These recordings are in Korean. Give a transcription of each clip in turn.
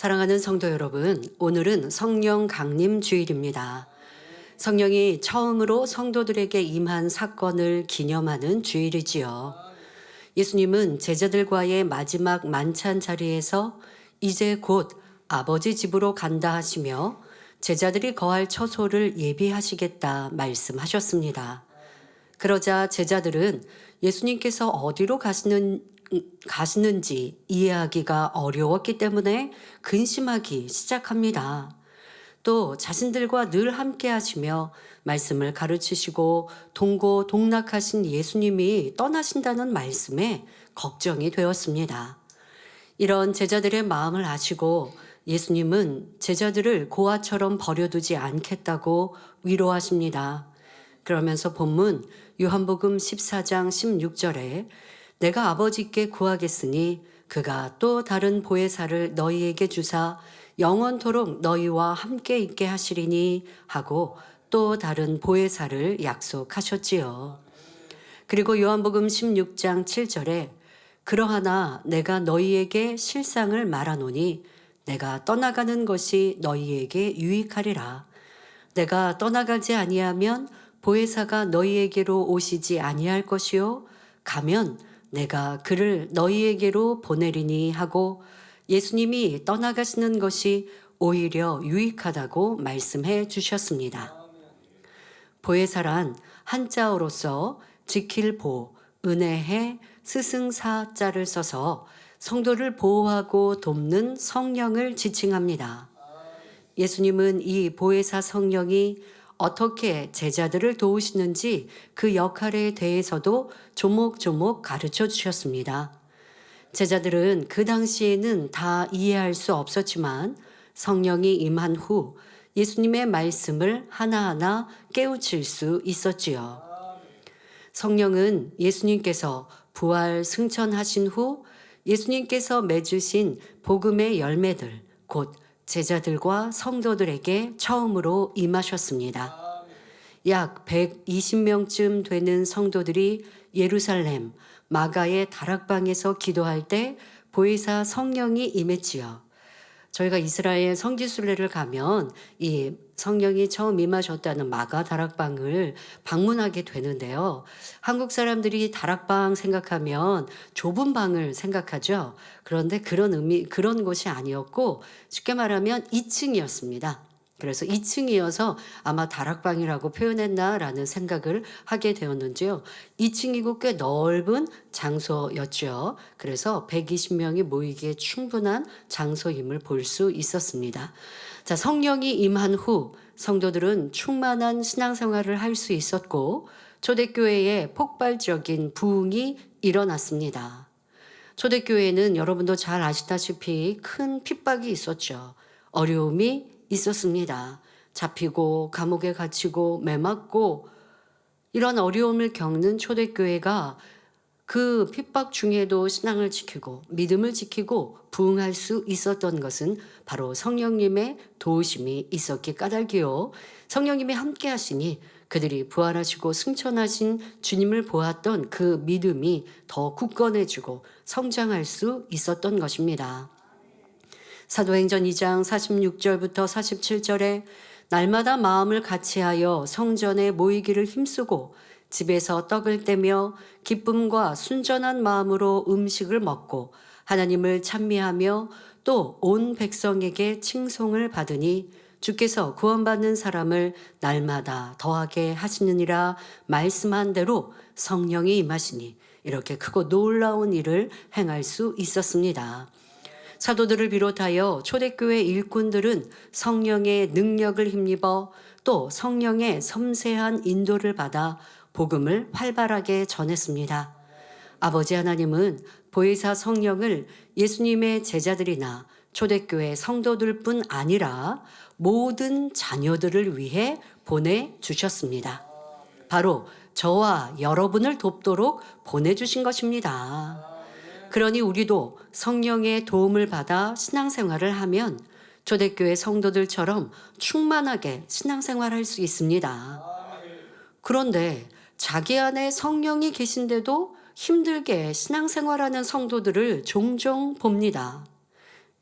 사랑하는 성도 여러분, 오늘은 성령 강림 주일입니다. 성령이 처음으로 성도들에게 임한 사건을 기념하는 주일이지요. 예수님은 제자들과의 마지막 만찬 자리에서 이제 곧 아버지 집으로 간다 하시며 제자들이 거할 처소를 예비하시겠다 말씀하셨습니다. 그러자 제자들은 예수님께서 어디로 가시는지 이해하기가 어려웠기 때문에 근심하기 시작합니다. 또 자신들과 늘 함께 하시며 말씀을 가르치시고 동고동락하신 예수님이 떠나신다는 말씀에 걱정이 되었습니다. 이런 제자들의 마음을 아시고 예수님은 제자들을 고아처럼 버려두지 않겠다고 위로하십니다. 그러면서 본문 요한복음 14장 16절에 내가 아버지께 구하겠으니 그가 또 다른 보혜사를 너희에게 주사 영원토록 너희와 함께 있게 하시리니 하고 또 다른 보혜사를 약속하셨지요. 그리고 요한복음 16장 7절에 그러하나 내가 너희에게 실상을 말하노니 내가 떠나가는 것이 너희에게 유익하리라. 내가 떠나가지 아니하면 보혜사가 너희에게로 오시지 아니할 것이요 가면 내가 그를 너희에게로 보내리니 하고 예수님이 떠나가시는 것이 오히려 유익하다고 말씀해 주셨습니다. 보혜사란 한자어로서 지킬 보, 은혜해, 스승사자를 써서 성도를 보호하고 돕는 성령을 지칭합니다. 예수님은 이 보혜사 성령이 어떻게 제자들을 도우시는지 그 역할에 대해서도 조목조목 가르쳐 주셨습니다. 제자들은 그 당시에는 다 이해할 수 없었지만 성령이 임한 후 예수님의 말씀을 하나하나 깨우칠 수 있었지요. 성령은 예수님께서 부활 승천하신 후 예수님께서 맺으신 복음의 열매들, 곧 제자들과 성도들에게 처음으로 임하셨습니다. 약 120명쯤 되는 성도들이 예루살렘 마가의 다락방에서 기도할 때 보혜사 성령이 임했지요. 저희가 이스라엘 성지순례를 가면 이 성령이 처음 임하셨다는 마가 다락방을 방문하게 되는데요. 한국 사람들이 다락방 생각하면 좁은 방을 생각하죠. 그런데 그런 곳이 아니었고 쉽게 말하면 2층이었습니다. 그래서 2층이어서 아마 다락방이라고 표현했나라는 생각을 하게 되었는지요. 2층이고 꽤 넓은 장소였죠. 그래서 120명이 모이기에 충분한 장소임을 볼 수 있었습니다. 자, 성령이 임한 후 성도들은 충만한 신앙생활을 할 수 있었고 초대교회에 폭발적인 부흥이 일어났습니다. 초대교회는 여러분도 잘 아시다시피 큰 핍박이 있었죠. 어려움이 있었습니다. 잡히고 감옥에 갇히고 매맞고 이런 어려움을 겪는 초대교회가 그 핍박 중에도 신앙을 지키고 믿음을 지키고 부흥할 수 있었던 것은 바로 성령님의 도우심이 있었기 까닭이요. 성령님이 함께 하시니 그들이 부활하시고 승천하신 주님을 보았던 그 믿음이 더 굳건해지고 성장할 수 있었던 것입니다. 사도행전 2장 46절부터 47절에 날마다 마음을 같이하여 성전에 모이기를 힘쓰고 집에서 떡을 떼며 기쁨과 순전한 마음으로 음식을 먹고 하나님을 찬미하며 또 온 백성에게 칭송을 받으니 주께서 구원받는 사람을 날마다 더하게 하시느니라 말씀한 대로 성령이 임하시니 이렇게 크고 놀라운 일을 행할 수 있었습니다. 사도들을 비롯하여 초대교회 일꾼들은 성령의 능력을 힘입어 또 성령의 섬세한 인도를 받아 복음을 활발하게 전했습니다. 아버지 하나님은 보혜사 성령을 예수님의 제자들이나 초대교회 성도들뿐 아니라 모든 자녀들을 위해 보내주셨습니다. 바로 저와 여러분을 돕도록 보내주신 것입니다. 그러니 우리도 성령의 도움을 받아 신앙생활을 하면 초대교회 성도들처럼 충만하게 신앙생활할 수 있습니다. 그런데 자기 안에 성령이 계신데도 힘들게 신앙생활하는 성도들을 종종 봅니다.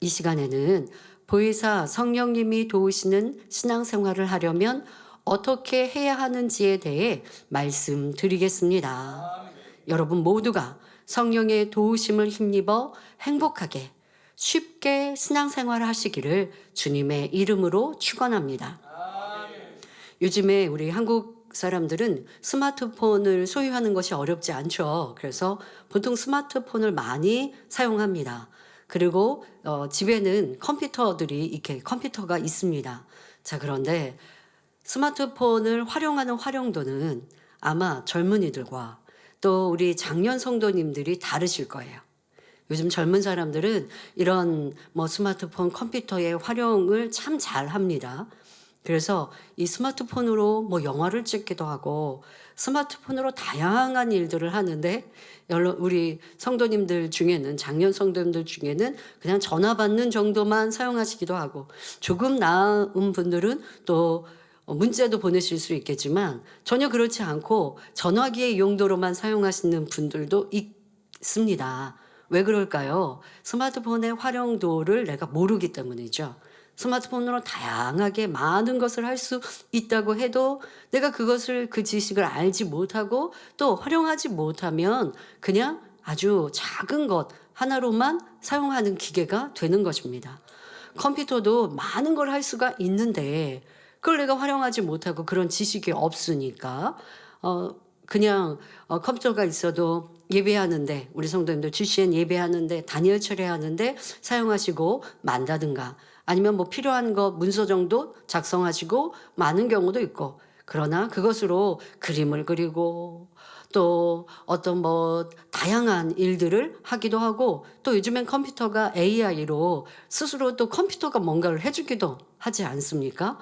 이 시간에는 보혜사 성령님이 도우시는 신앙생활을 하려면 어떻게 해야 하는지에 대해 말씀드리겠습니다. 여러분 모두가 성령의 도우심을 힘입어 행복하게 쉽게 신앙생활 하시기를 주님의 이름으로 축원합니다. 요즘에 우리 한국 사람들은 스마트폰을 소유하는 것이 어렵지 않죠. 그래서 보통 스마트폰을 많이 사용합니다. 그리고 집에는 컴퓨터가 있습니다. 자, 그런데 스마트폰을 활용하는 활용도는 아마 젊은이들과 또 우리 장년 성도님들이 다르실 거예요. 요즘 젊은 사람들은 이런 스마트폰, 컴퓨터의 활용을 참 잘합니다. 그래서 이 스마트폰으로 영화를 찍기도 하고 스마트폰으로 다양한 일들을 하는데, 우리 성도님들 중에는, 장년 성도님들 중에는 그냥 전화 받는 정도만 사용하시기도 하고, 조금 나은 분들은 또 문자도 보내실 수 있겠지만 전혀 그렇지 않고 전화기의 용도로만 사용하시는 분들도 있습니다. 왜 그럴까요? 스마트폰의 활용도를 내가 모르기 때문이죠. 스마트폰으로 다양하게 많은 것을 할 수 있다고 해도 내가 그 지식을 알지 못하고 또 활용하지 못하면 그냥 아주 작은 것 하나로만 사용하는 기계가 되는 것입니다. 컴퓨터도 많은 걸 할 수가 있는데 그걸 내가 활용하지 못하고 그런 지식이 없으니까 그냥 컴퓨터가 있어도 예배하는데, 우리 성도님들 GCN 예배하는데, 다니엘 철회하는데 사용하시고 만다든가, 아니면 필요한 거 문서 정도 작성하시고 많은 경우도 있고, 그러나 그것으로 그림을 그리고 또 어떤 다양한 일들을 하기도 하고, 또 요즘엔 컴퓨터가 AI로 스스로 또 컴퓨터가 뭔가를 해주기도 하지 않습니까?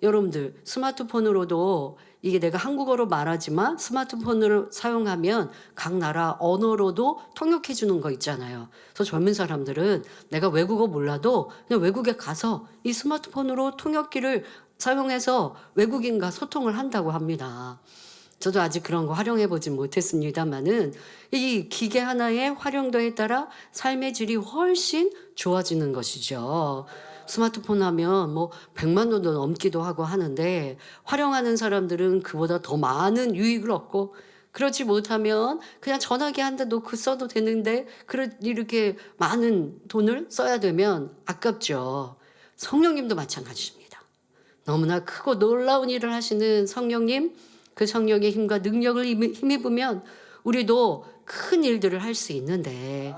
여러분들 스마트폰으로도, 이게 내가 한국어로 말하지만 스마트폰을 사용하면 각 나라 언어로도 통역해 주는 거 있잖아요. 그래서 젊은 사람들은 내가 외국어 몰라도 그냥 외국에 가서 이 스마트폰으로 통역기를 사용해서 외국인과 소통을 한다고 합니다. 저도 아직 그런 거 활용해 보지 못했습니다만은 이 기계 하나의 활용도에 따라 삶의 질이 훨씬 좋아지는 것이죠. 스마트폰 하면 100만 원도 넘기도 하고 하는데, 활용하는 사람들은 그보다 더 많은 유익을 얻고, 그렇지 못하면 그냥 전화기 한 대 놓고 써도 되는데 이렇게 많은 돈을 써야 되면 아깝죠. 성령님도 마찬가지입니다. 너무나 크고 놀라운 일을 하시는 성령님, 그 성령의 힘과 능력을 힘입으면 우리도 큰 일들을 할 수 있는데,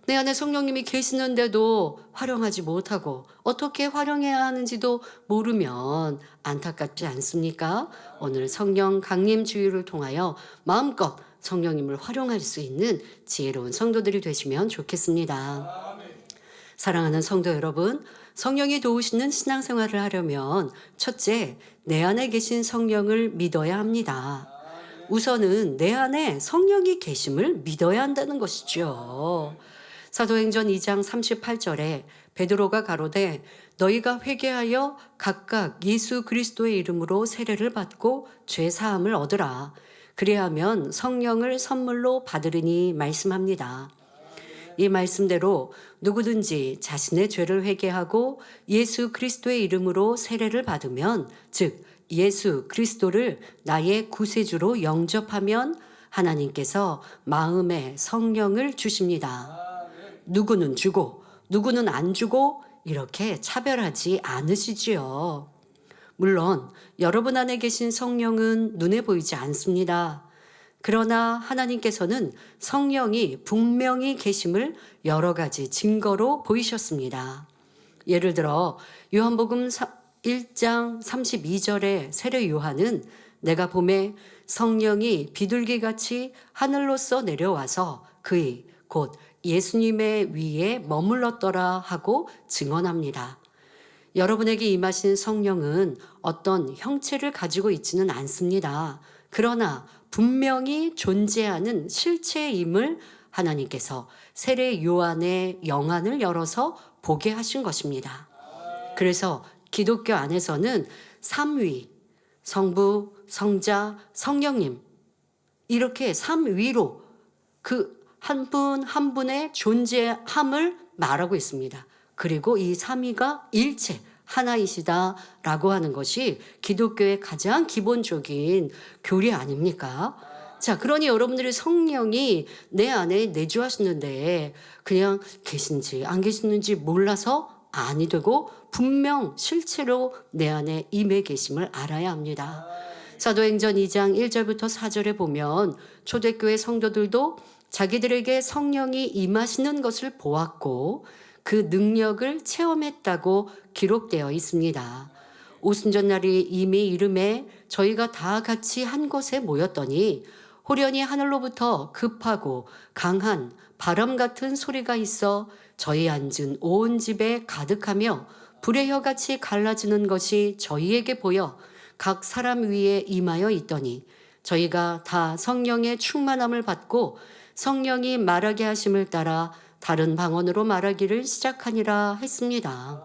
내 안에 성령님이 계시는데도 활용하지 못하고 어떻게 활용해야 하는지도 모르면 안타깝지 않습니까? 오늘 성령 강림 주일을 통하여 마음껏 성령님을 활용할 수 있는 지혜로운 성도들이 되시면 좋겠습니다. 사랑하는 성도 여러분, 성령이 도우시는 신앙생활을 하려면 첫째, 내 안에 계신 성령을 믿어야 합니다. 우선은 내 안에 성령이 계심을 믿어야 한다는 것이죠. 사도행전 2장 38절에 베드로가 가로되 너희가 회개하여 각각 예수 그리스도의 이름으로 세례를 받고 죄 사함을 얻으라. 그리하면 성령을 선물로 받으리니 말씀합니다. 이 말씀대로 누구든지 자신의 죄를 회개하고 예수 그리스도의 이름으로 세례를 받으면, 즉 예수 그리스도를 나의 구세주로 영접하면 하나님께서 마음에 성령을 주십니다. 누구는 주고 누구는 안 주고 이렇게 차별하지 않으시지요. 물론 여러분 안에 계신 성령은 눈에 보이지 않습니다. 그러나 하나님께서는 성령이 분명히 계심을 여러 가지 증거로 보이셨습니다. 예를 들어 요한복음 1장 32절의 세례 요한은 내가 보매 성령이 비둘기같이 하늘로서 내려와서 그의 곧 예수님의 위에 머물렀더라 하고 증언합니다. 여러분에게 임하신 성령은 어떤 형체를 가지고 있지는 않습니다. 그러나 분명히 존재하는 실체임을 하나님께서 세례 요한의 영안을 열어서 보게 하신 것입니다. 그래서 기독교 안에서는 삼위, 성부, 성자, 성령님, 이렇게 삼위로 그 한 분 한 분의 존재함을 말하고 있습니다. 그리고 이 삼위가 일체 하나이시다라고 하는 것이 기독교의 가장 기본적인 교리 아닙니까? 자, 그러니 여러분들이 성령이 내 안에 내주하시는데 그냥 계신지 안 계시는지 몰라서 아니 되고 분명 실체로 내 안에 임해 계심을 알아야 합니다. 사도행전 2장 1절부터 4절에 보면 초대교회 성도들도 자기들에게 성령이 임하시는 것을 보았고 그 능력을 체험했다고 기록되어 있습니다. 오순절날이 이미 이름에 저희가 다 같이 한 곳에 모였더니 호련히 하늘로부터 급하고 강한 바람 같은 소리가 있어 저희 앉은 온 집에 가득하며 불의 혀같이 갈라지는 것이 저희에게 보여 각 사람 위에 임하여 있더니 저희가 다 성령의 충만함을 받고 성령이 말하게 하심을 따라 다른 방언으로 말하기를 시작하니라 했습니다.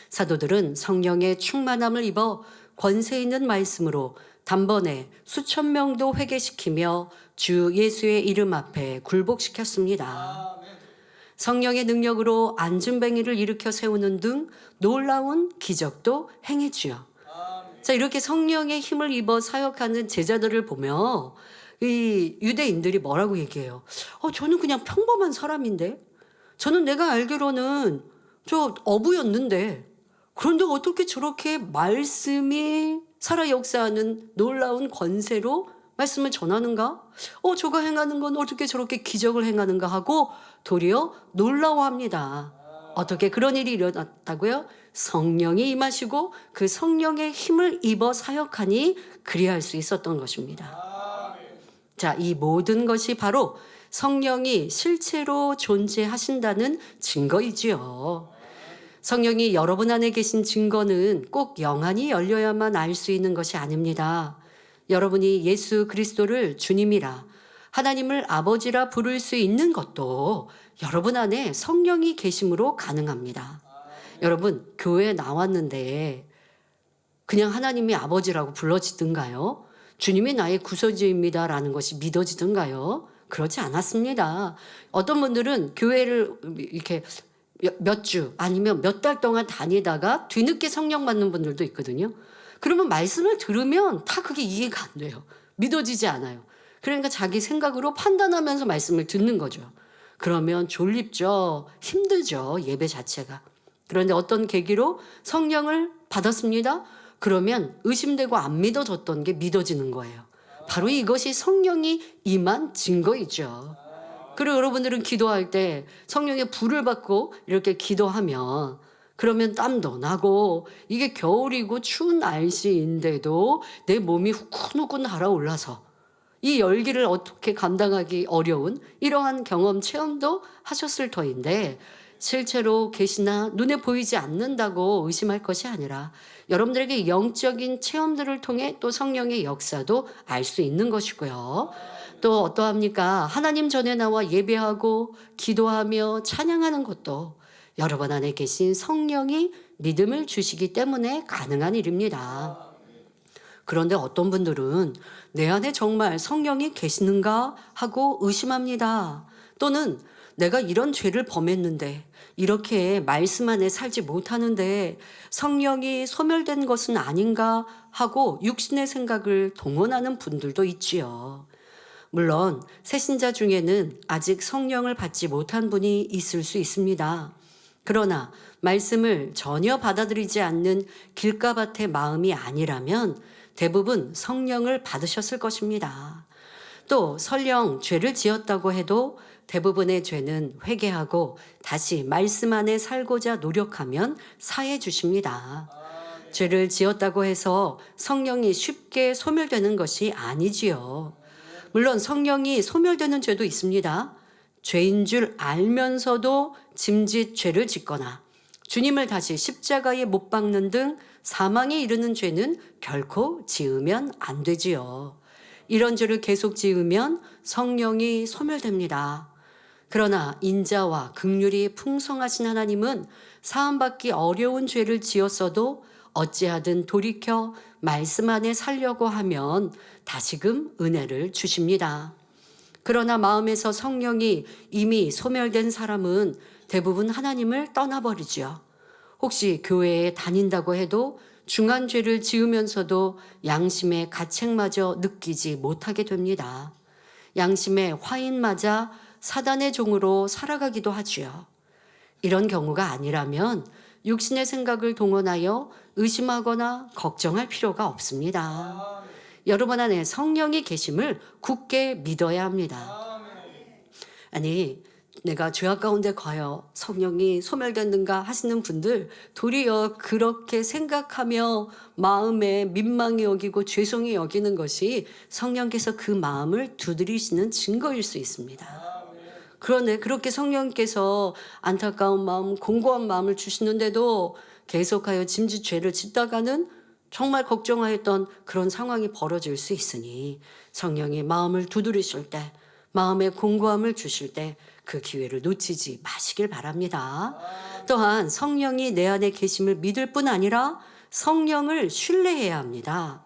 사도들은 성령의 충만함을 입어 권세 있는 말씀으로 단번에 수천 명도 회개시키며 주 예수의 이름 앞에 굴복시켰습니다. 성령의 능력으로 안진뱅이를 일으켜 세우는 등 놀라운 기적도 행해주요. 자, 이렇게 성령의 힘을 입어 사역하는 제자들을 보며 이 유대인들이 뭐라고 얘기해요? 저는 그냥 평범한 사람인데, 저는 내가 알기로는 저 어부였는데, 그런데 어떻게 저렇게 말씀이 살아 역사하는 놀라운 권세로 말씀을 전하는가? 저가 행하는 건 어떻게 저렇게 기적을 행하는가 하고 도리어 놀라워합니다. 어떻게 그런 일이 일어났다고요? 성령이 임하시고 그 성령의 힘을 입어 사역하니 그리할 수 있었던 것입니다. 자, 이 모든 것이 바로 성령이 실체로 존재하신다는 증거이지요. 성령이 여러분 안에 계신 증거는 꼭 영안이 열려야만 알 수 있는 것이 아닙니다. 여러분이 예수 그리스도를 주님이라 하나님을 아버지라 부를 수 있는 것도 여러분 안에 성령이 계심으로 가능합니다. 여러분, 교회에 나왔는데 그냥 하나님이 아버지라고 불러지든가요? 주님이 나의 구세주입니다라는 것이 믿어지든가요? 그렇지 않았습니다. 어떤 분들은 교회를 이렇게 몇 주 아니면 몇 달 동안 다니다가 뒤늦게 성령 받는 분들도 있거든요. 그러면 말씀을 들으면 다 그게 이해가 안 돼요. 믿어지지 않아요. 그러니까 자기 생각으로 판단하면서 말씀을 듣는 거죠. 그러면 졸립죠. 힘들죠. 예배 자체가. 그런데 어떤 계기로 성령을 받았습니다. 그러면 의심되고 안 믿어졌던 게 믿어지는 거예요. 바로 이것이 성령이 임한 증거이죠. 그리고 여러분들은 기도할 때 성령의 불을 받고 이렇게 기도하면 그러면 땀도 나고 이게 겨울이고 추운 날씨인데도 내 몸이 후끈후끈 달아올라서 이 열기를 어떻게 감당하기 어려운 이러한 경험 체험도 하셨을 터인데 실제로 계시나 눈에 보이지 않는다고 의심할 것이 아니라 여러분들에게 영적인 체험들을 통해 또 성령의 역사도 알 수 있는 것이고요. 또 어떠합니까? 하나님 전에 나와 예배하고 기도하며 찬양하는 것도 여러분 안에 계신 성령이 믿음을 주시기 때문에 가능한 일입니다. 그런데 어떤 분들은 내 안에 정말 성령이 계시는가 하고 의심합니다. 또는 내가 이런 죄를 범했는데 이렇게 말씀 안에 살지 못하는데 성령이 소멸된 것은 아닌가 하고 육신의 생각을 동원하는 분들도 있지요. 물론 새신자 중에는 아직 성령을 받지 못한 분이 있을 수 있습니다. 그러나 말씀을 전혀 받아들이지 않는 길가밭의 마음이 아니라면 대부분 성령을 받으셨을 것입니다. 또 설령 죄를 지었다고 해도 대부분의 죄는 회개하고 다시 말씀 안에 살고자 노력하면 사해 주십니다. 죄를 지었다고 해서 성령이 쉽게 소멸되는 것이 아니지요. 물론 성령이 소멸되는 죄도 있습니다. 죄인 줄 알면서도 짐짓 죄를 짓거나 주님을 다시 십자가에 못 박는 등 사망에 이르는 죄는 결코 지으면 안 되지요. 이런 죄를 계속 지으면 성령이 소멸됩니다. 그러나 인자와 긍휼이 풍성하신 하나님은 사함받기 어려운 죄를 지었어도 어찌하든 돌이켜 말씀 안에 살려고 하면 다시금 은혜를 주십니다. 그러나 마음에서 성령이 이미 소멸된 사람은 대부분 하나님을 떠나버리죠. 혹시 교회에 다닌다고 해도 중한 죄를 지으면서도 양심의 가책마저 느끼지 못하게 됩니다. 양심의 화인 맞아 사단의 종으로 살아가기도 하지요. 이런 경우가 아니라면 육신의 생각을 동원하여 의심하거나 걱정할 필요가 없습니다. 여러분 안에 성령이 계심을 굳게 믿어야 합니다. 아니, 내가 죄악 가운데 거하여 성령이 소멸됐는가 하시는 분들, 도리어 그렇게 생각하며 마음에 민망히 여기고 죄송히 여기는 것이 성령께서 그 마음을 두드리시는 증거일 수 있습니다. 그런데 그렇게 성령께서 안타까운 마음, 공고한 마음을 주시는데도 계속하여 짐짓 죄를 짓다가는 정말 걱정하였던 그런 상황이 벌어질 수 있으니 성령이 마음을 두드리실 때, 마음의 공고함을 주실 때 그 기회를 놓치지 마시길 바랍니다. 또한 성령이 내 안에 계심을 믿을 뿐 아니라 성령을 신뢰해야 합니다.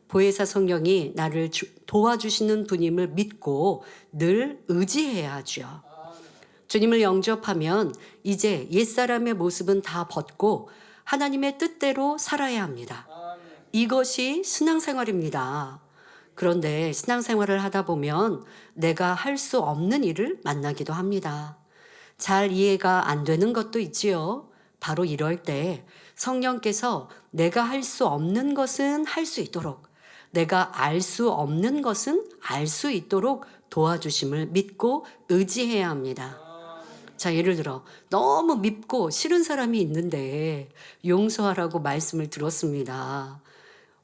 보혜사 성령이 나를 도와주시는 분임을 믿고 늘 의지해야 하죠. 주님을 영접하면 이제 옛사람의 모습은 다 벗고 하나님의 뜻대로 살아야 합니다. 이것이 신앙생활입니다. 그런데 신앙생활을 하다 보면 내가 할 수 없는 일을 만나기도 합니다. 잘 이해가 안 되는 것도 있지요. 바로 이럴 때 성령께서 내가 할 수 없는 것은 할 수 있도록, 내가 알 수 없는 것은 알 수 있도록 도와주심을 믿고 의지해야 합니다. 자, 예를 들어 너무 밉고 싫은 사람이 있는데 용서하라고 말씀을 들었습니다.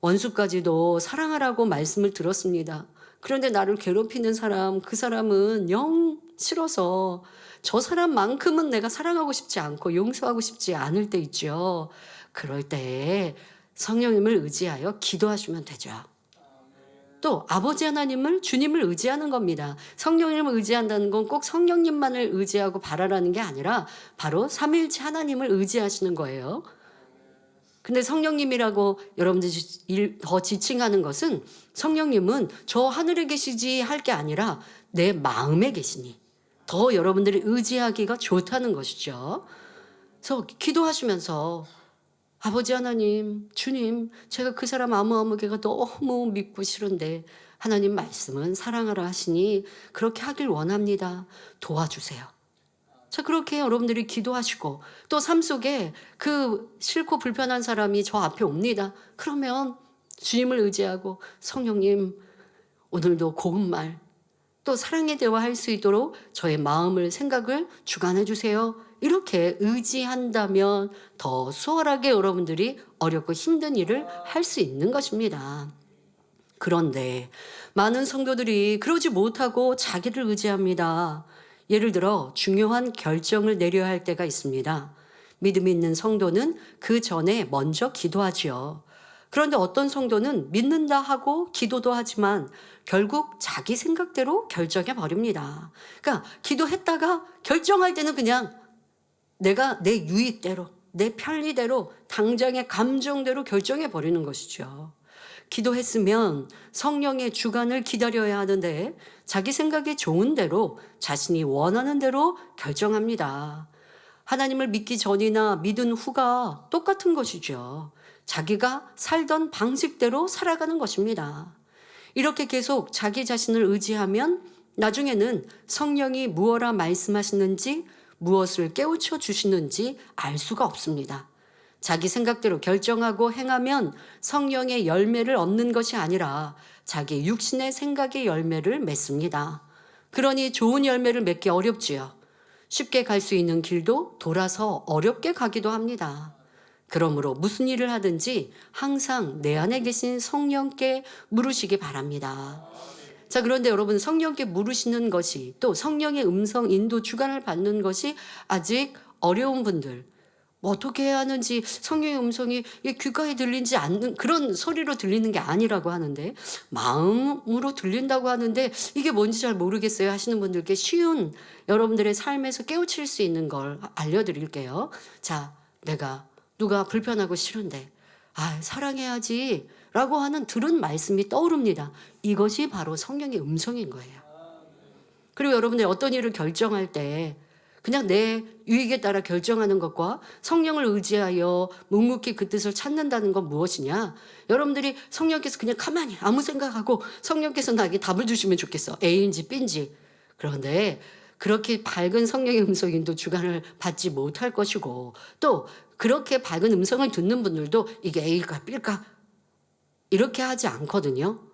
원수까지도 사랑하라고 말씀을 들었습니다. 그런데 나를 괴롭히는 사람, 그 사람은 영 싫어서 저 사람만큼은 내가 사랑하고 싶지 않고 용서하고 싶지 않을 때 있죠. 그럴 때 성령님을 의지하여 기도하시면 되죠. 또 아버지 하나님을, 주님을 의지하는 겁니다. 성령님을 의지한다는 건 꼭 성령님만을 의지하고 바라라는 게 아니라 바로 삼위일체 하나님을 의지하시는 거예요. 근데 성령님이라고 여러분들이 더 지칭하는 것은 성령님은 저 하늘에 계시지 할 게 아니라 내 마음에 계시니 더 여러분들이 의지하기가 좋다는 것이죠. 그래서 기도하시면서 아버지 하나님, 주님, 제가 그 사람 아무개가 너무 믿고 싫은데 하나님 말씀은 사랑하라 하시니 그렇게 하길 원합니다. 도와주세요. 자, 그렇게 여러분들이 기도하시고 또 삶 속에 그 싫고 불편한 사람이 저 앞에 옵니다. 그러면 주님을 의지하고 성령님, 오늘도 고운 말, 또 사랑의 대화할 수 있도록 저의 마음을, 생각을 주관해 주세요. 이렇게 의지한다면 더 수월하게 여러분들이 어렵고 힘든 일을 할 수 있는 것입니다. 그런데 많은 성도들이 그러지 못하고 자기를 의지합니다. 예를 들어 중요한 결정을 내려야 할 때가 있습니다. 믿음 있는 성도는 그 전에 먼저 기도하지요. 그런데 어떤 성도는 믿는다 하고 기도도 하지만 결국 자기 생각대로 결정해 버립니다. 그러니까 기도했다가 결정할 때는 그냥 내가 내 유익대로, 내 편리대로, 당장의 감정대로 결정해 버리는 것이죠. 기도했으면 성령의 주관을 기다려야 하는데 자기 생각이 좋은 대로, 자신이 원하는 대로 결정합니다. 하나님을 믿기 전이나 믿은 후가 똑같은 것이죠. 자기가 살던 방식대로 살아가는 것입니다. 이렇게 계속 자기 자신을 의지하면 나중에는 성령이 무엇라 말씀하시는지, 무엇을 깨우쳐 주시는지 알 수가 없습니다. 자기 생각대로 결정하고 행하면 성령의 열매를 얻는 것이 아니라 자기 육신의 생각의 열매를 맺습니다. 그러니 좋은 열매를 맺기 어렵지요. 쉽게 갈 수 있는 길도 돌아서 어렵게 가기도 합니다. 그러므로 무슨 일을 하든지 항상 내 안에 계신 성령께 물으시기 바랍니다. 자, 그런데 여러분, 성령께 물으시는 것이, 또 성령의 음성 인도 주관을 받는 것이 아직 어려운 분들, 어떻게 해야 하는지, 성령의 음성이 귓가에 들리지 않는 그런 소리로 들리는 게 아니라고 하는데 마음으로 들린다고 하는데 이게 뭔지 잘 모르겠어요 하시는 분들께 쉬운 여러분들의 삶에서 깨우칠 수 있는 걸 알려드릴게요. 자, 내가 누가 불편하고 싫은데 사랑해야지 라고 하는 들은 말씀이 떠오릅니다. 이것이 바로 성령의 음성인 거예요. 그리고 여러분들 어떤 일을 결정할 때 그냥 내 유익에 따라 결정하는 것과 성령을 의지하여 묵묵히 그 뜻을 찾는다는 건 무엇이냐? 여러분들이 성령께서 그냥 가만히 아무 생각하고 성령께서 나에게 답을 주시면 좋겠어. A인지 B인지. 그런데 그렇게 밝은 성령의 음성인도 주관을 받지 못할 것이고, 또 그렇게 밝은 음성을 듣는 분들도 이게 A일까 B일까 이렇게 하지 않거든요.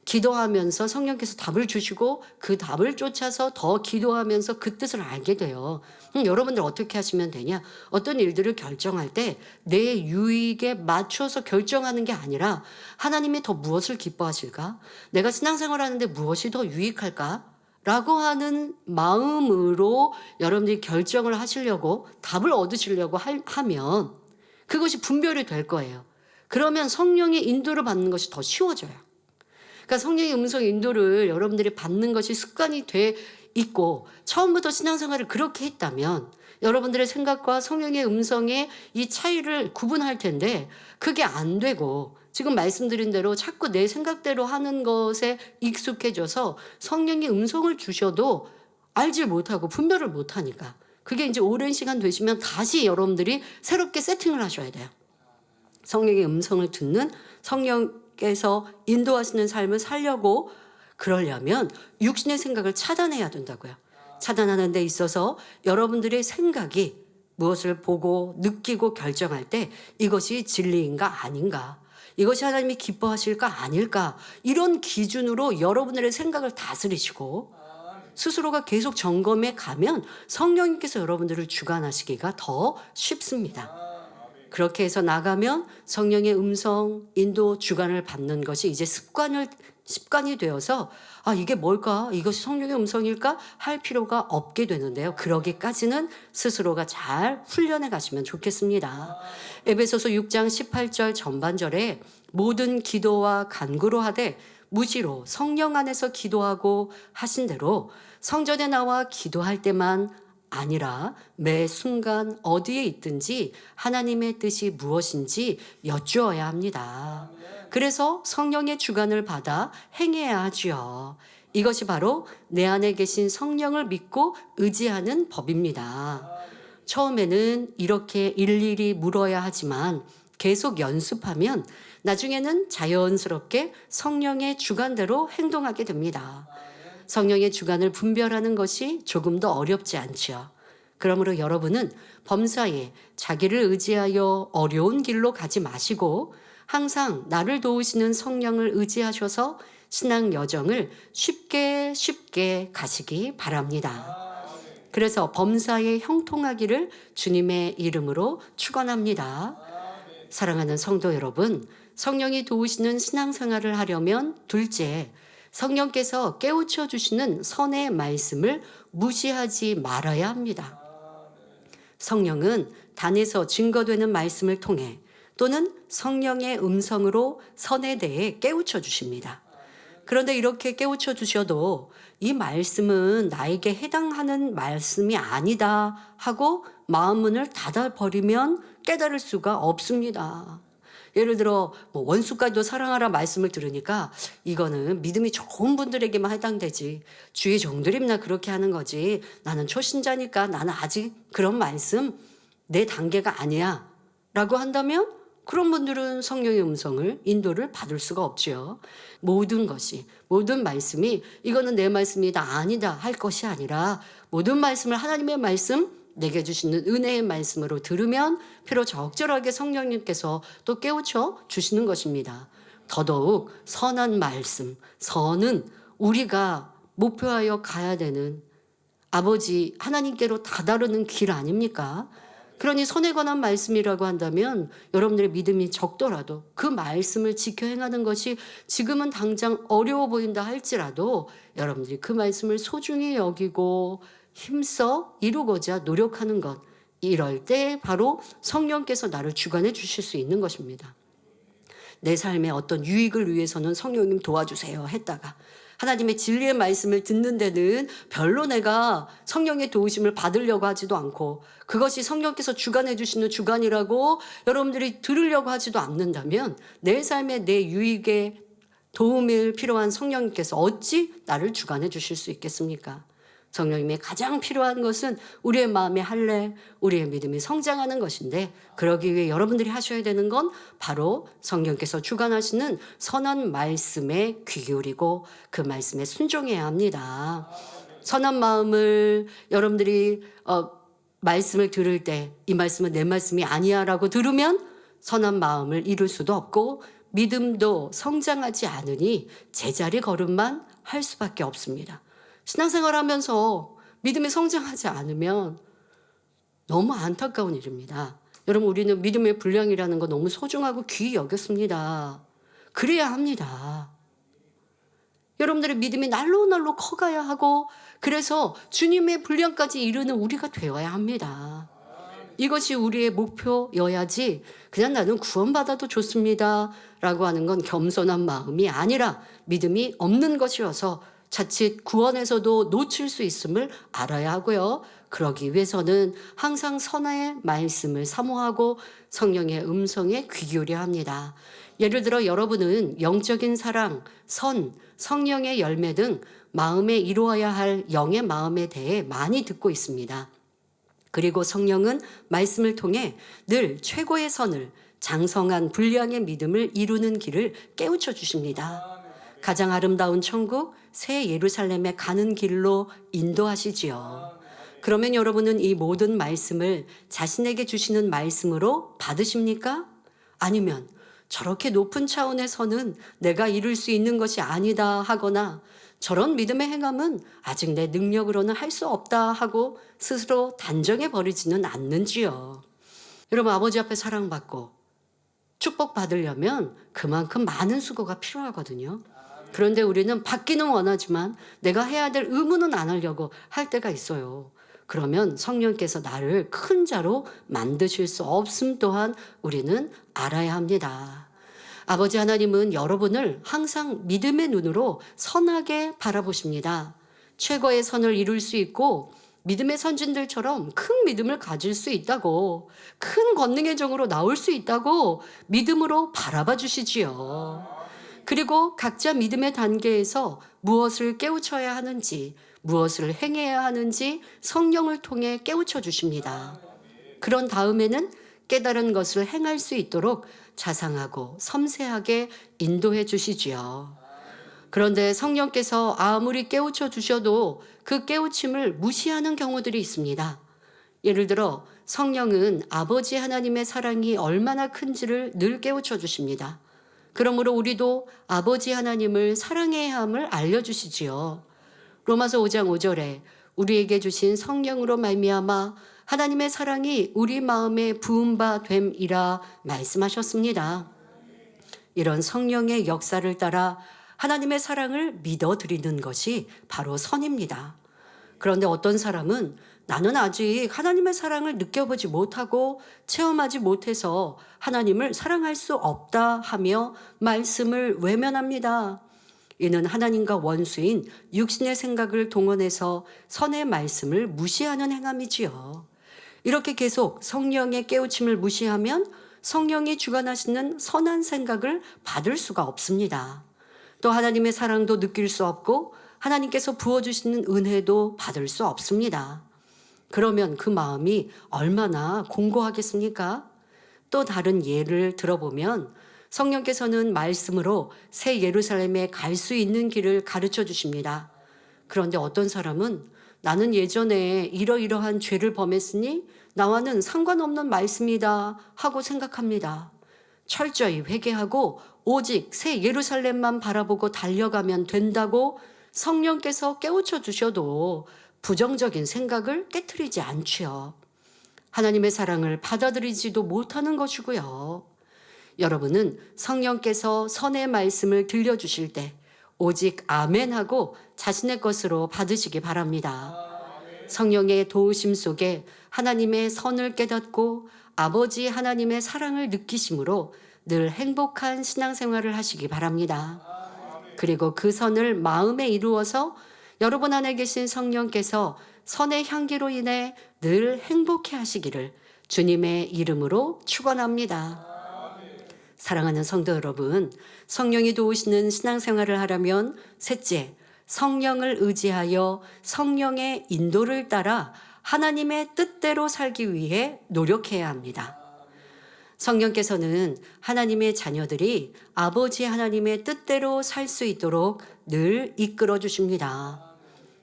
기도하면서 성령께서 답을 주시고 그 답을 쫓아서 더 기도하면서 그 뜻을 알게 돼요. 여러분들 어떻게 하시면 되냐? 어떤 일들을 결정할 때 내 유익에 맞춰서 결정하는 게 아니라 하나님이 더 무엇을 기뻐하실까? 내가 신앙생활 하는데 무엇이 더 유익할까? 라고 하는 마음으로 여러분들이 결정을 하시려고 답을 얻으시려고 하면 그것이 분별이 될 거예요. 그러면 성령의 인도를 받는 것이 더 쉬워져요. 그러니까 성령의 음성 인도를 여러분들이 받는 것이 습관이 돼 있고 처음부터 신앙생활을 그렇게 했다면 여러분들의 생각과 성령의 음성의 이 차이를 구분할 텐데 그게 안 되고 지금 말씀드린 대로 자꾸 내 생각대로 하는 것에 익숙해져서 성령의 음성을 주셔도 알지 못하고 분별을 못하니까 그게 이제 오랜 시간 되시면 다시 여러분들이 새롭게 세팅을 하셔야 돼요. 성령의 음성을 듣는 성령께서 인도하시는 삶을 살려고 그러려면 육신의 생각을 차단해야 된다고요. 차단하는 데 있어서 여러분들의 생각이 무엇을 보고 느끼고 결정할 때 이것이 진리인가 아닌가, 이것이 하나님이 기뻐하실까 아닐까, 이런 기준으로 여러분들의 생각을 다스리시고 스스로가 계속 점검해 가면 성령님께서 여러분들을 주관하시기가 더 쉽습니다. 그렇게 해서 나가면 성령의 음성, 인도, 주관을 받는 것이 이제 습관이 되어서 아, 이게 뭘까? 이것이 성령의 음성일까? 할 필요가 없게 되는데요. 그러기까지는 스스로가 잘 훈련해 가시면 좋겠습니다. 에베소서 6장 18절 전반절에 모든 기도와 간구로 하되 무시로 성령 안에서 기도하고 하신 대로 성전에 나와 기도할 때만 아니라 매 순간 어디에 있든지 하나님의 뜻이 무엇인지 여쭈어야 합니다. 그래서 성령의 주관을 받아 행해야 하지요. 이것이 바로 내 안에 계신 성령을 믿고 의지하는 법입니다. 처음에는 이렇게 일일이 물어야 하지만 계속 연습하면 나중에는 자연스럽게 성령의 주관대로 행동하게 됩니다. 성령의 주관을 분별하는 것이 조금 더 어렵지 않지요. 그러므로 여러분은 범사에 자기를 의지하여 어려운 길로 가지 마시고 항상 나를 도우시는 성령을 의지하셔서 신앙 여정을 쉽게 가시기 바랍니다. 그래서 범사에 형통하기를 주님의 이름으로 축원합니다. 사랑하는 성도 여러분, 성령이 도우시는 신앙생활을 하려면 둘째, 성령께서 깨우쳐 주시는 선의 말씀을 무시하지 말아야 합니다. 성령은 단에서 증거되는 말씀을 통해 또는 성령의 음성으로 선에 대해 깨우쳐 주십니다. 그런데 이렇게 깨우쳐 주셔도 이 말씀은 나에게 해당하는 말씀이 아니다 하고 마음문을 닫아버리면 깨달을 수가 없습니다. 예를 들어 원수까지도 사랑하라 말씀을 들으니까 이거는 믿음이 좋은 분들에게만 해당되지 주의 종들이나 그렇게 하는 거지, 나는 초신자니까 나는 아직 그런 말씀 내 단계가 아니야 라고 한다면 그런 분들은 성령의 음성을 인도를 받을 수가 없지요. 모든 말씀이 이거는 내 말씀이다 아니다 할 것이 아니라 모든 말씀을 하나님의 말씀, 내게 주시는 은혜의 말씀으로 들으면 필요 적절하게 성령님께서 또 깨우쳐 주시는 것입니다. 더더욱 선한 말씀, 선은 우리가 목표하여 가야 되는 아버지 하나님께로 다다르는 길 아닙니까? 그러니 선에 관한 말씀이라고 한다면 여러분들의 믿음이 적더라도 그 말씀을 지켜 행하는 것이 지금은 당장 어려워 보인다 할지라도 여러분들이 그 말씀을 소중히 여기고 힘써 이루고자 노력하는 것, 이럴 때 바로 성령께서 나를 주관해 주실 수 있는 것입니다. 내 삶의 어떤 유익을 위해서는 성령님 도와주세요 했다가 하나님의 진리의 말씀을 듣는 데는 별로 내가 성령의 도우심을 받으려고 하지도 않고 그것이 성령께서 주관해 주시는 주관이라고 여러분들이 들으려고 하지도 않는다면 내 삶의 내 유익에 도움이 필요한 성령님께서 어찌 나를 주관해 주실 수 있겠습니까? 성령님이 가장 필요한 것은 우리의 마음의 할례, 우리의 믿음이 성장하는 것인데, 그러기 위해 여러분들이 하셔야 되는 건 바로 성령께서 주관하시는 선한 말씀에 귀 기울이고 그 말씀에 순종해야 합니다. 선한 마음을 여러분들이 말씀을 들을 때 이 말씀은 내 말씀이 아니야 라고 들으면 선한 마음을 이룰 수도 없고 믿음도 성장하지 않으니 제자리 걸음만 할 수밖에 없습니다. 신앙생활하면서 믿음이 성장하지 않으면 너무 안타까운 일입니다. 여러분, 우리는 믿음의 분량이라는 거 너무 소중하고 귀히 여겼습니다. 그래야 합니다. 여러분들의 믿음이 날로 커가야 하고, 그래서 주님의 분량까지 이르는 우리가 되어야 합니다. 이것이 우리의 목표여야지 그냥 나는 구원받아도 좋습니다 라고 하는 건 겸손한 마음이 아니라 믿음이 없는 것이어서 자칫 구원에서도 놓칠 수 있음을 알아야 하고요. 그러기 위해서는 항상 선의 말씀을 사모하고 성령의 음성에 귀 기울여야 합니다. 예를 들어 여러분은 영적인 사랑, 선, 성령의 열매 등 마음에 이루어야 할 영의 마음에 대해 많이 듣고 있습니다. 그리고 성령은 말씀을 통해 늘 최고의 선을, 장성한 분량의 믿음을 이루는 길을 깨우쳐 주십니다. 가장 아름다운 천국, 새 예루살렘에 가는 길로 인도하시지요. 그러면 여러분은 이 모든 말씀을 자신에게 주시는 말씀으로 받으십니까? 아니면 저렇게 높은 차원의 선은 내가 이룰 수 있는 것이 아니다 하거나 저런 믿음의 행함은 아직 내 능력으로는 할 수 없다 하고 스스로 단정해 버리지는 않는지요. 여러분, 아버지 앞에 사랑받고 축복받으려면 그만큼 많은 수고가 필요하거든요. 그런데 우리는 받기는 원하지만 내가 해야 될 의무는 안 하려고 할 때가 있어요. 그러면 성령께서 나를 큰 자로 만드실 수 없음 또한 우리는 알아야 합니다. 아버지 하나님은 여러분을 항상 믿음의 눈으로 선하게 바라보십니다. 최고의 선을 이룰 수 있고 믿음의 선진들처럼 큰 믿음을 가질 수 있다고, 큰 권능의 종으로 나올 수 있다고 믿음으로 바라봐 주시지요. 그리고 각자 믿음의 단계에서 무엇을 깨우쳐야 하는지, 무엇을 행해야 하는지 성령을 통해 깨우쳐 주십니다. 그런 다음에는 깨달은 것을 행할 수 있도록 자상하고 섬세하게 인도해 주시지요. 그런데 성령께서 아무리 깨우쳐 주셔도 그 깨우침을 무시하는 경우들이 있습니다. 예를 들어 성령은 아버지 하나님의 사랑이 얼마나 큰지를 늘 깨우쳐 주십니다. 그러므로 우리도 아버지 하나님을 사랑해야 함을 알려주시지요. 로마서 5장 5절에 우리에게 주신 성령으로 말미암아 하나님의 사랑이 우리 마음에 부은 바 됨이라 말씀하셨습니다. 이런 성령의 역사를 따라 하나님의 사랑을 믿어드리는 것이 바로 선입니다. 그런데 어떤 사람은 나는 아직 하나님의 사랑을 느껴보지 못하고 체험하지 못해서 하나님을 사랑할 수 없다 하며 말씀을 외면합니다. 이는 하나님과 원수인 육신의 생각을 동원해서 선의 말씀을 무시하는 행함이지요. 이렇게 계속 성령의 깨우침을 무시하면 성령이 주관하시는 선한 생각을 받을 수가 없습니다. 또 하나님의 사랑도 느낄 수 없고 하나님께서 부어주시는 은혜도 받을 수 없습니다. 그러면 그 마음이 얼마나 공고하겠습니까? 또 다른 예를 들어보면 성령께서는 말씀으로 새 예루살렘에 갈 수 있는 길을 가르쳐 주십니다. 그런데 어떤 사람은 나는 예전에 이러이러한 죄를 범했으니 나와는 상관없는 말씀이다 하고 생각합니다. 철저히 회개하고 오직 새 예루살렘만 바라보고 달려가면 된다고 성령께서 깨우쳐 주셔도 부정적인 생각을 깨트리지 않지요. 하나님의 사랑을 받아들이지도 못하는 것이고요. 여러분은 성령께서 선의 말씀을 들려주실 때 오직 아멘하고 자신의 것으로 받으시기 바랍니다. 성령의 도우심 속에 하나님의 선을 깨닫고 아버지 하나님의 사랑을 느끼심으로 늘 행복한 신앙생활을 하시기 바랍니다. 그리고 그 선을 마음에 이루어서 여러분 안에 계신 성령께서 선의 향기로 인해 늘 행복해 하시기를 주님의 이름으로 축원합니다. 사랑하는 성도 여러분, 성령이 도우시는 신앙생활을 하려면 셋째, 성령을 의지하여 성령의 인도를 따라 하나님의 뜻대로 살기 위해 노력해야 합니다. 성령께서는 하나님의 자녀들이 아버지 하나님의 뜻대로 살 수 있도록 늘 이끌어 주십니다.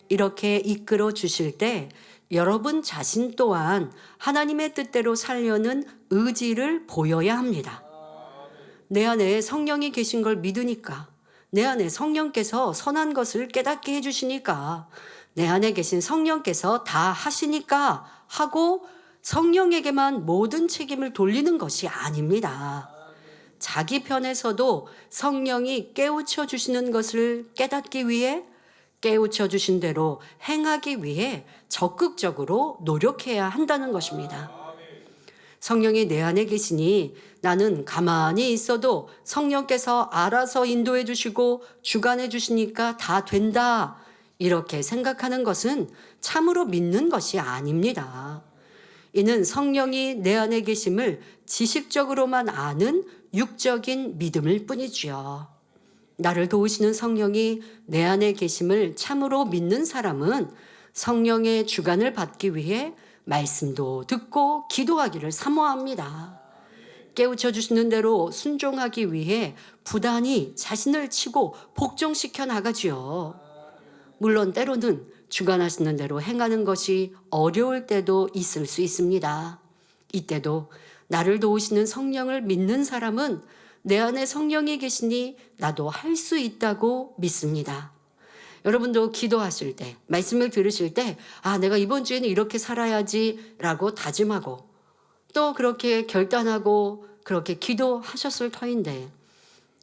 이렇게 이끌어 주실 때 여러분 자신 또한 하나님의 뜻대로 살려는 의지를 보여야 합니다. 내 안에 성령이 계신 걸 믿으니까, 내 안에 성령께서 선한 것을 깨닫게 해주시니까, 내 안에 계신 성령께서 다 하시니까 하고 성령에게만 모든 책임을 돌리는 것이 아닙니다. 자기 편에서도 성령이 깨우쳐 주시는 것을 깨닫기 위해, 깨우쳐 주신 대로 행하기 위해 적극적으로 노력해야 한다는 것입니다. 성령이 내 안에 계시니 나는 가만히 있어도 성령께서 알아서 인도해 주시고 주관해 주시니까 다 된다, 이렇게 생각하는 것은 참으로 믿는 것이 아닙니다. 이는 성령이 내 안에 계심을 지식적으로만 아는 육적인 믿음일 뿐이지요. 나를 도우시는 성령이 내 안에 계심을 참으로 믿는 사람은 성령의 주관을 받기 위해 말씀도 듣고 기도하기를 사모합니다. 깨우쳐 주시는 대로 순종하기 위해 부단히 자신을 치고 복종시켜 나가지요. 물론 때로는 주관하시는 대로 행하는 것이 어려울 때도 있을 수 있습니다. 이때도 나를 도우시는 성령을 믿는 사람은 내 안에 성령이 계시니 나도 할 수 있다고 믿습니다. 여러분도 기도하실 때, 말씀을 들으실 때, 내가 이번 주에는 이렇게 살아야지 라고 다짐하고 또 그렇게 결단하고 그렇게 기도하셨을 터인데,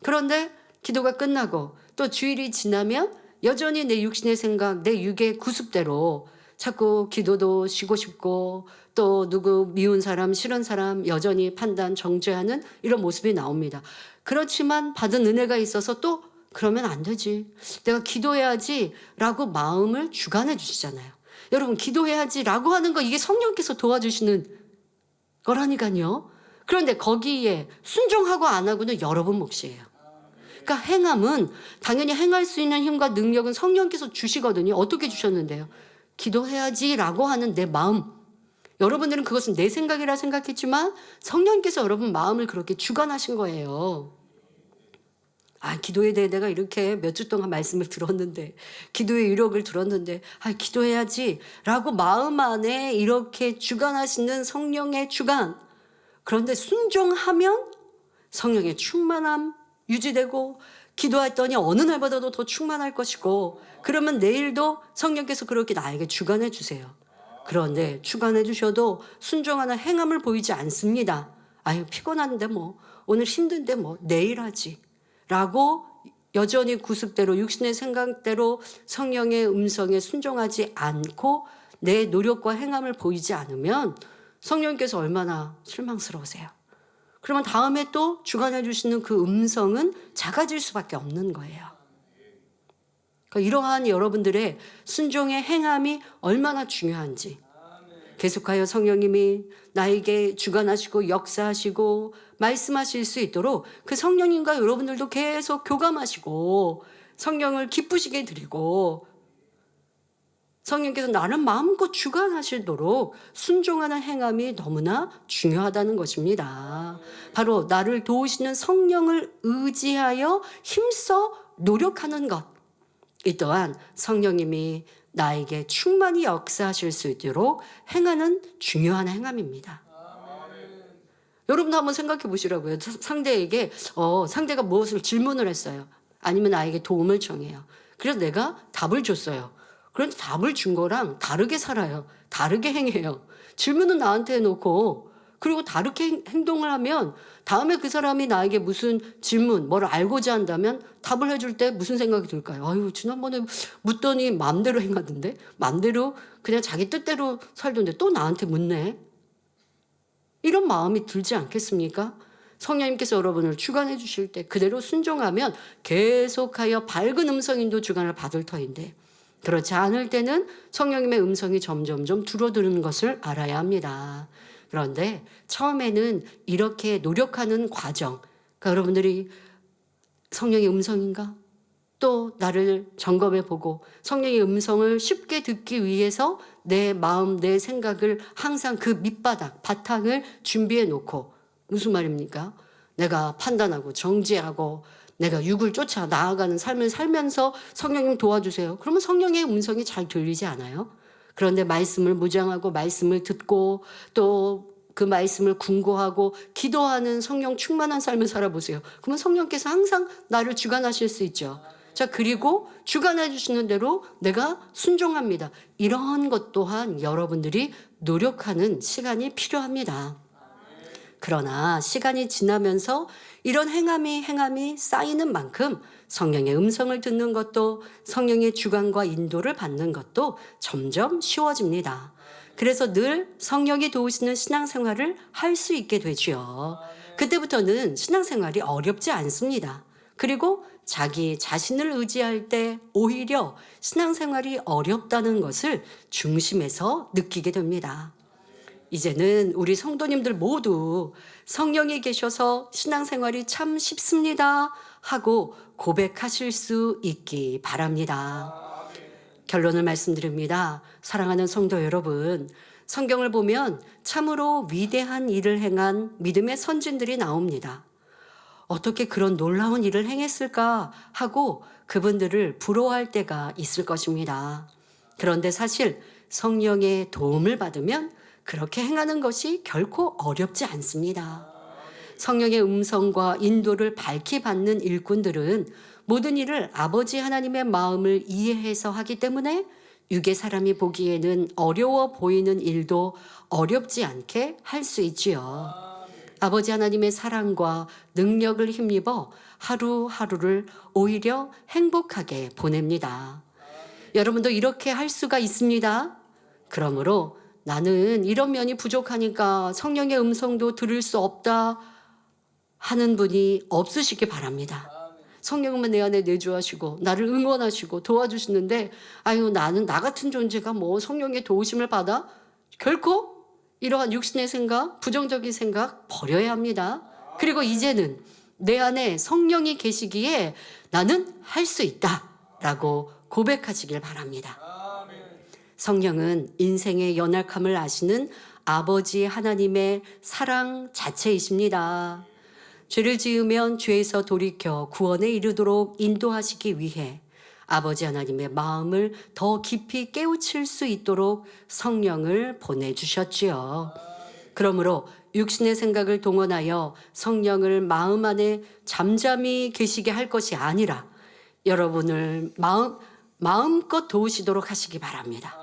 그런데 기도가 끝나고 또 주일이 지나면 여전히 내 육신의 생각, 내 육의 구습대로 자꾸 기도도 쉬고 싶고 또 누구 미운 사람, 싫은 사람 여전히 판단, 정죄하는 이런 모습이 나옵니다. 그렇지만 받은 은혜가 있어서 또 그러면 안 되지, 내가 기도해야지 라고 마음을 주관해 주시잖아요. 여러분, 기도해야지 라고 하는 거, 이게 성령께서 도와주시는 거라니까요. 그런데 거기에 순종하고 안 하고는 여러분 몫이에요. 그러니까 행함은 당연히 행할 수 있는 힘과 능력은 성령께서 주시거든요. 어떻게 주셨는데요? 기도해야지 라고 하는 내 마음. 여러분들은 그것은 내 생각이라 생각했지만 성령께서 여러분 마음을 그렇게 주관하신 거예요. 기도에 대해 내가 이렇게 몇 주 동안 말씀을 들었는데, 기도의 유력을 들었는데, 기도해야지 라고 마음 안에 이렇게 주관하시는 성령의 주관. 그런데 순종하면 성령의 충만함 유지되고, 기도했더니 어느 날보다도 더 충만할 것이고, 그러면 내일도 성령께서 그렇게 나에게 주관해 주세요. 그런데 주관해 주셔도 순종하는 행함을 보이지 않습니다. 피곤한데 오늘 힘든데 내일 하지 라고 여전히 구습대로 육신의 생각대로 성령의 음성에 순종하지 않고 내 노력과 행함을 보이지 않으면 성령께서 얼마나 실망스러우세요. 그러면 다음에 또 주관해 주시는 그 음성은 작아질 수밖에 없는 거예요. 그러니까 이러한 여러분들의 순종의 행함이 얼마나 중요한지, 계속하여 성령님이 나에게 주관하시고 역사하시고 말씀하실 수 있도록 그 성령님과 여러분들도 계속 교감하시고 성령을 기쁘시게 드리고 성령께서 나를 마음껏 주관하시도록 순종하는 행함이 너무나 중요하다는 것입니다. 바로 나를 도우시는 성령을 의지하여 힘써 노력하는 것, 이 또한 성령님이 나에게 충만히 역사하실 수 있도록 행하는 중요한 행함입니다. 여러분도 한번 생각해 보시라고요. 상대에게 상대가 무엇을 질문을 했어요. 아니면 나에게 도움을 청해요. 그래서 내가 답을 줬어요. 그런데 답을 준 거랑 다르게 살아요. 다르게 행해요. 질문은 나한테 해놓고 그리고 다르게 행동을 하면 다음에 그 사람이 나에게 무슨 질문, 뭘 알고자 한다면 답을 해줄 때 무슨 생각이 들까요? 지난번에 묻더니 마음대로 행하던데? 마음대로 그냥 자기 뜻대로 살던데 또 나한테 묻네? 이런 마음이 들지 않겠습니까? 성령님께서 여러분을 주관해 주실 때 그대로 순종하면 계속하여 밝은 음성인도 주관을 받을 터인데, 그렇지 않을 때는 성령님의 음성이 점점점 줄어드는 것을 알아야 합니다. 그런데 처음에는 이렇게 노력하는 과정, 그러니까 여러분들이 성령의 음성인가? 또 나를 점검해 보고 성령의 음성을 쉽게 듣기 위해서 내 마음, 내 생각을 항상 그 밑바닥, 바탕을 준비해 놓고, 무슨 말입니까? 내가 판단하고 정지하고 내가 육을 쫓아 나아가는 삶을 살면서 성령님 도와주세요. 그러면 성령의 음성이 잘 들리지 않아요? 그런데 말씀을 묵상하고 말씀을 듣고 또 그 말씀을 궁고하고 기도하는 성령 충만한 삶을 살아보세요. 그러면 성령께서 항상 나를 주관하실 수 있죠. 자, 그리고 주관해 주시는 대로 내가 순종합니다. 이런 것 또한 여러분들이 노력하는 시간이 필요합니다. 그러나 시간이 지나면서 이런 행함이 쌓이는 만큼 성령의 음성을 듣는 것도, 성령의 주관과 인도를 받는 것도 점점 쉬워집니다. 그래서 늘 성령이 도우시는 신앙생활을 할 수 있게 되죠. 그때부터는 신앙생활이 어렵지 않습니다. 그리고 자기 자신을 의지할 때 오히려 신앙생활이 어렵다는 것을 중심에서 느끼게 됩니다. 이제는 우리 성도님들 모두 성령이 계셔서 신앙생활이 참 쉽습니다 하고 고백하실 수 있기 바랍니다. 결론을 말씀드립니다. 사랑하는 성도 여러분, 성경을 보면 참으로 위대한 일을 행한 믿음의 선진들이 나옵니다. 어떻게 그런 놀라운 일을 행했을까 하고 그분들을 부러워할 때가 있을 것입니다. 그런데 사실 성령의 도움을 받으면 그렇게 행하는 것이 결코 어렵지 않습니다. 성령의 음성과 인도를 밝히 받는 일꾼들은 모든 일을 아버지 하나님의 마음을 이해해서 하기 때문에 육의 사람이 보기에는 어려워 보이는 일도 어렵지 않게 할 수 있지요. 아버지 하나님의 사랑과 능력을 힘입어 하루하루를 오히려 행복하게 보냅니다. 여러분도 이렇게 할 수가 있습니다. 그러므로 나는 이런 면이 부족하니까 성령의 음성도 들을 수 없다 하는 분이 없으시기 바랍니다. 성령은 내 안에 내주하시고 나를 응원하시고 도와주시는데, 아유, 나는 나 같은 존재가 뭐 성령의 도우심을 받아? 결코 이러한 육신의 생각, 부정적인 생각 버려야 합니다. 그리고 이제는 내 안에 성령이 계시기에 나는 할 수 있다라고 고백하시길 바랍니다. 성령은 인생의 연약함을 아시는 아버지 하나님의 사랑 자체이십니다. 죄를 지으면 죄에서 돌이켜 구원에 이르도록 인도하시기 위해 아버지 하나님의 마음을 더 깊이 깨우칠 수 있도록 성령을 보내주셨지요. 그러므로 육신의 생각을 동원하여 성령을 마음 안에 잠잠히 계시게 할 것이 아니라 여러분을 마음껏 도우시도록 하시기 바랍니다.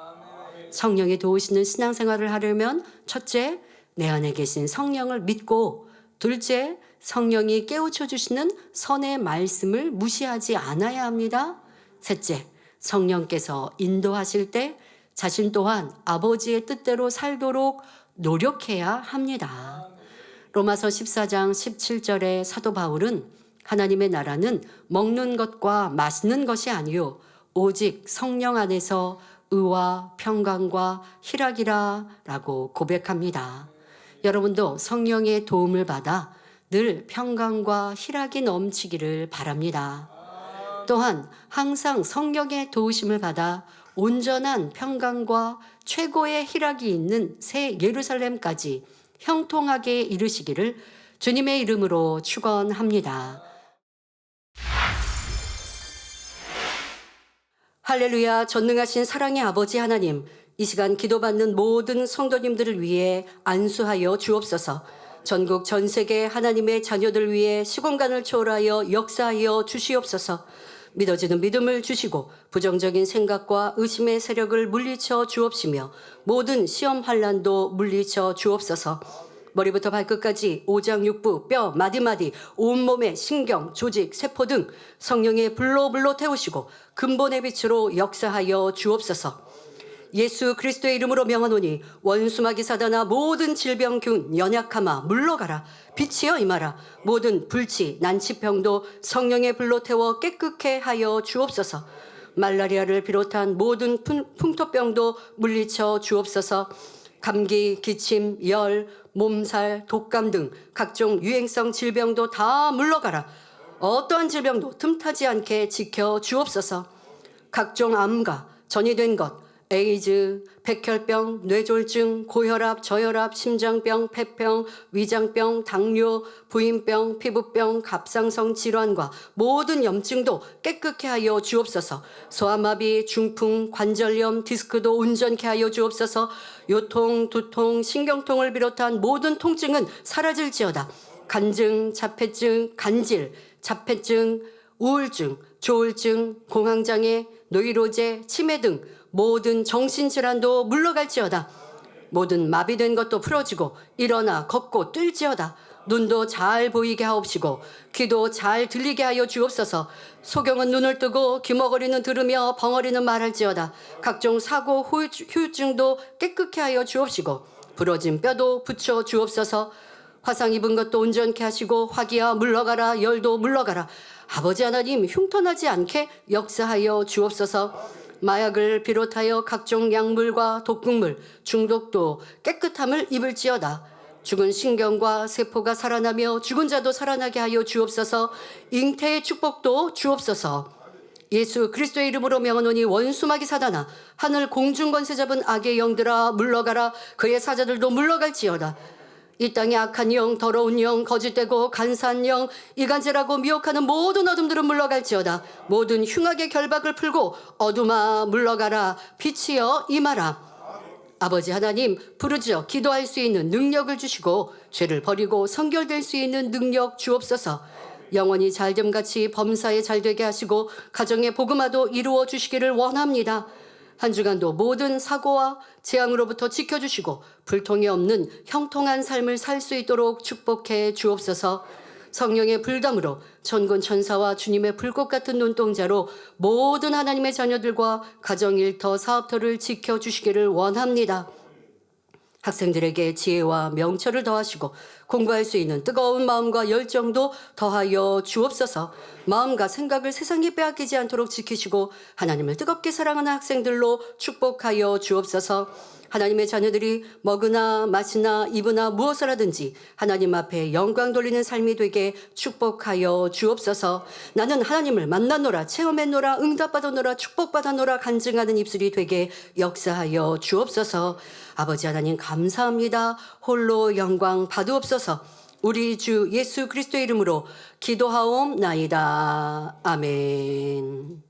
성령이 도우시는 신앙생활을 하려면 첫째, 내 안에 계신 성령을 믿고, 둘째, 성령이 깨우쳐 주시는 선의 말씀을 무시하지 않아야 합니다. 셋째, 성령께서 인도하실 때 자신 또한 아버지의 뜻대로 살도록 노력해야 합니다. 로마서 14장 17절에 사도 바울은 하나님의 나라는 먹는 것과 마시는 것이 아니요 오직 성령 안에서 의와 평강과 희락이라 라고 고백합니다. 여러분도 성령의 도움을 받아 늘 평강과 희락이 넘치기를 바랍니다. 또한 항상 성령의 도우심을 받아 온전한 평강과 최고의 희락이 있는 새 예루살렘까지 형통하게 이르시기를 주님의 이름으로 축원합니다. 할렐루야. 전능하신 사랑의 아버지 하나님, 이 시간 기도받는 모든 성도님들을 위해 안수하여 주옵소서. 전국 전 세계 하나님의 자녀들 위해 시공간을 초월하여 역사하여 주시옵소서. 믿어지는 믿음을 주시고 부정적인 생각과 의심의 세력을 물리쳐 주옵시며 모든 시험 환난도 물리쳐 주옵소서. 머리부터 발끝까지 오장육부, 뼈, 마디마디, 온몸의 신경, 조직, 세포 등 성령의 불로 태우시고 근본의 빛으로 역사하여 주옵소서. 예수 그리스도의 이름으로 명하노니 원수마귀 사단아 모든 질병균 연약함아 물러가라. 빛이여 임하라. 모든 불치 난치병도 성령의 불로 태워 깨끗게 하여 주옵소서. 말라리아를 비롯한 모든 풍토병도 물리쳐 주옵소서. 감기, 기침, 열, 몸살, 독감 등 각종 유행성 질병도 다 물러가라. 어떠한 질병도 틈타지 않게 지켜 주옵소서. 각종 암과 전이된 것, 에이즈, 백혈병, 뇌졸중, 고혈압, 저혈압, 심장병, 폐병, 위장병, 당뇨, 부인병, 피부병, 갑상선 질환과 모든 염증도 깨끗게 하여 주옵소서. 소아마비, 중풍, 관절염, 디스크도 온전케 하여 주옵소서. 요통, 두통, 신경통을 비롯한 모든 통증은 사라질지어다. 간증, 자폐증, 간질, 자폐증, 우울증, 조울증, 공황장애, 노이로제, 치매 등 모든 정신질환도 물러갈지어다. 모든 마비된 것도 풀어지고 일어나 걷고 뛸지어다. 눈도 잘 보이게 하옵시고 귀도 잘 들리게 하여 주옵소서. 소경은 눈을 뜨고 귀머거리는 들으며 벙어리는 말할지어다. 각종 사고 후유증도 깨끗게 하여 주옵시고 부러진 뼈도 붙여 주옵소서. 화상 입은 것도 온전케 하시고 화기야 물러가라, 열도 물러가라. 아버지 하나님, 흉터나지 않게 역사하여 주옵소서. 마약을 비롯하여 각종 약물과 독극물, 중독도 깨끗함을 입을지어다. 죽은 신경과 세포가 살아나며 죽은 자도 살아나게 하여 주옵소서. 잉태의 축복도 주옵소서. 예수 그리스도의 이름으로 명하노니 원수마귀 사단아, 하늘 공중 권세 잡은 악의 영들아 물러가라. 그의 사자들도 물러갈지어다. 이 땅의 악한 영, 더러운 영, 거짓되고 간사한 영, 이간질하고 미혹하는 모든 어둠들은 물러갈지어다. 모든 흉악의 결박을 풀고 어둠아 물러가라. 빛이여 임하라. 아버지 하나님, 부르짖어 기도할 수 있는 능력을 주시고 죄를 버리고 성결될 수 있는 능력 주옵소서. 영원히 잘됨같이 범사에 잘되게 하시고 가정의 복음화도 이루어 주시기를 원합니다. 한 주간도 모든 사고와 재앙으로부터 지켜주시고 불통이 없는 형통한 삶을 살 수 있도록 축복해 주옵소서. 성령의 불담으로 천군 천사와 주님의 불꽃 같은 눈동자로 모든 하나님의 자녀들과 가정 일터 사업터를 지켜주시기를 원합니다. 학생들에게 지혜와 명철을 더하시고 공부할 수 있는 뜨거운 마음과 열정도 더하여 주옵소서. 마음과 생각을 세상에 빼앗기지 않도록 지키시고 하나님을 뜨겁게 사랑하는 학생들로 축복하여 주옵소서. 하나님의 자녀들이 먹으나 마시나 입으나 무엇을 하든지 하나님 앞에 영광 돌리는 삶이 되게 축복하여 주옵소서. 나는 하나님을 만나노라, 체험했노라, 응답받아노라, 축복받아노라 간증하는 입술이 되게 역사하여 주옵소서. 아버지 하나님 감사합니다. 홀로 영광 받으옵소서. 우리 주 예수 그리스도의 이름으로 기도하옵나이다. 아멘.